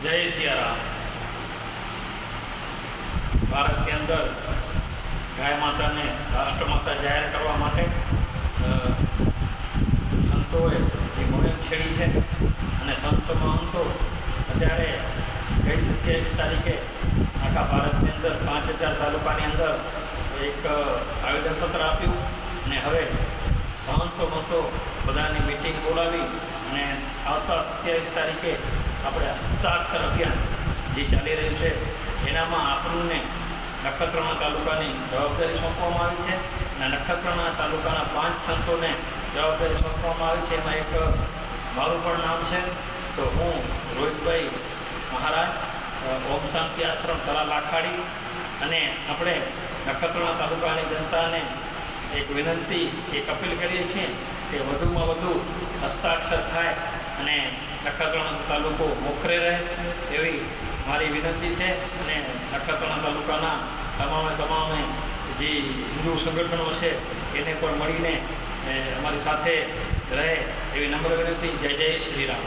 जय सियाराम। भारत के अंदर गाय माता ने राष्ट्रमाता जाहिर करवा माटे संतोए मुहिम छेड़ी है અને સંતો મહંતો અત્યારે ગઈ 27 તારીખે આખા ભારતની અંદર 5000 તાલુકાની અંદર એક આવેદનપત્ર આપ્યું અને હવે સંતો મહંતો બધાની મીટિંગ બોલાવી અને આવતા 27 તારીખે આપણે હસ્તાક્ષર અભિયાન જે ચાલી રહ્યું છે એનામાં આપણને નખત્રાણા તાલુકાની જવાબદારી સોંપવામાં આવી છે અને નખત્રાણા તાલુકાના 5 સંતોને જવાબદારી સોંપવામાં આવી છે। એમાં એક મારું પણ નામ છે, તો હું રોહિતભાઈ મહારાજ, ઓમ શાંતિ આશ્રમ તળા લાખાડી, અને આપણે નખત્રાણા તાલુકાની જનતાને એક વિનંતી, એક અપીલ કરીએ છીએ કે વધુમાં વધુ હસ્તાક્ષર થાય અને નખત્રાણા તાલુકો મોખરે રહે એવી મારી વિનંતી છે। અને નખત્રાણા તાલુકાના તમામે જે હિન્દુ સંગઠનો છે એને પણ મળીને અમારી સાથે રહે એવી નમ્ર વિનંતી। જય જય શ્રી રામ।